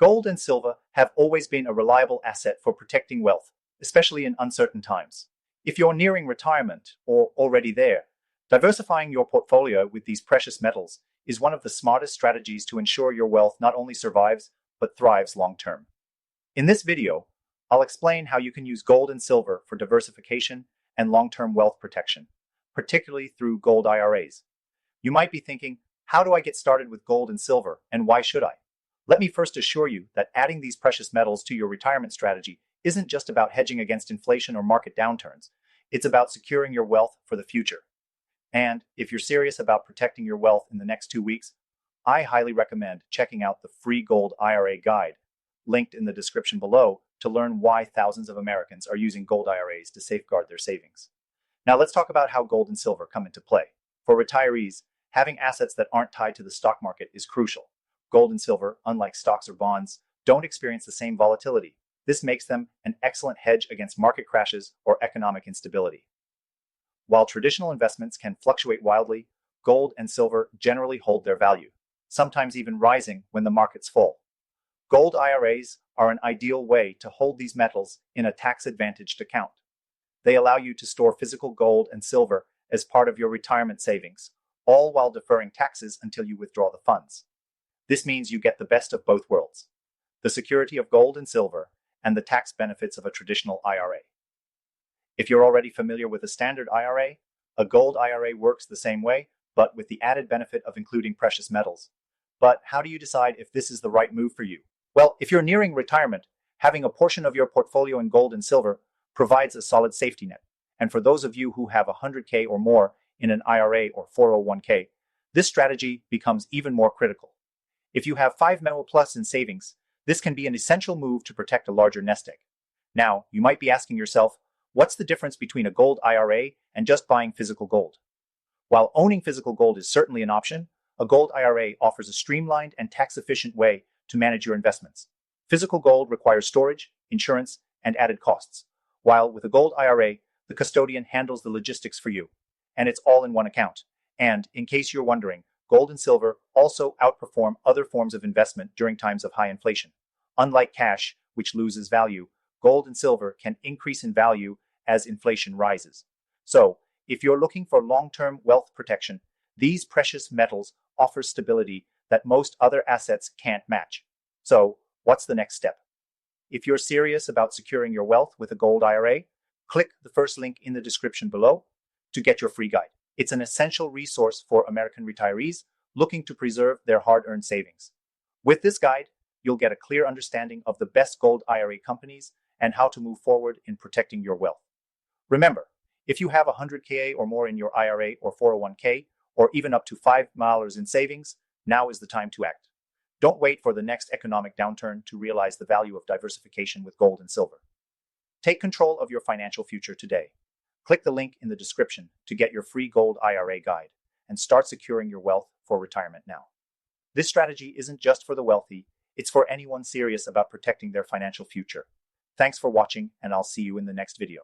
Gold and silver have always been a reliable asset for protecting wealth, especially in uncertain times. If you're nearing retirement or already there, diversifying your portfolio with these precious metals is one of the smartest strategies to ensure your wealth not only survives, but thrives long term. In this video, I'll explain how you can use gold and silver for diversification and long-term wealth protection, particularly through gold IRAs. You might be thinking, how do I get started with gold and silver, and why should I? Let me first assure you that adding these precious metals to your retirement strategy isn't just about hedging against inflation or market downturns. It's about securing your wealth for the future. And if you're serious about protecting your wealth in the next 2 weeks, I highly recommend checking out the free Gold IRA guide, linked in the description below, to learn why thousands of Americans are using gold IRAs to safeguard their savings. Now let's talk about how gold and silver come into play. For retirees, having assets that aren't tied to the stock market is crucial. Gold and silver, unlike stocks or bonds, don't experience the same volatility. This makes them an excellent hedge against market crashes or economic instability. While traditional investments can fluctuate wildly, gold and silver generally hold their value, sometimes even rising when the markets fall. Gold IRAs are an ideal way to hold these metals in a tax-advantaged account. They allow you to store physical gold and silver as part of your retirement savings, all while deferring taxes until you withdraw the funds. This means you get the best of both worlds: the security of gold and silver and the tax benefits of a traditional IRA. If you're already familiar with a standard IRA, a gold IRA works the same way, but with the added benefit of including precious metals. But how do you decide if this is the right move for you? Well, if you're nearing retirement, having a portion of your portfolio in gold and silver provides a solid safety net. And for those of you who have $100K or more in an IRA or 401K, this strategy becomes even more critical. If you have 5 mil plus in savings, this can be an essential move to protect a larger nest egg. Now, you might be asking yourself, what's the difference between a gold IRA and just buying physical gold? While owning physical gold is certainly an option, a gold IRA offers a streamlined and tax-efficient way to manage your investments. Physical gold requires storage, insurance, and added costs, while with a gold IRA, the custodian handles the logistics for you, and it's all in one account. And in case you're wondering, gold and silver also outperform other forms of investment during times of high inflation. Unlike cash, which loses value, gold and silver can increase in value as inflation rises. So, if you're looking for long-term wealth protection, these precious metals offer stability that most other assets can't match. So, what's the next step? If you're serious about securing your wealth with a gold IRA, click the first link in the description below to get your free guide. It's an essential resource for American retirees looking to preserve their hard-earned savings. With this guide, you'll get a clear understanding of the best gold IRA companies and how to move forward in protecting your wealth. Remember, if you have $100K or more in your IRA or 401K, or even up to $5 mil in savings, now is the time to act. Don't wait for the next economic downturn to realize the value of diversification with gold and silver. Take control of your financial future today. Click the link in the description to get your free gold IRA guide and start securing your wealth for retirement now. This strategy isn't just for the wealthy, it's for anyone serious about protecting their financial future. Thanks for watching, and I'll see you in the next video.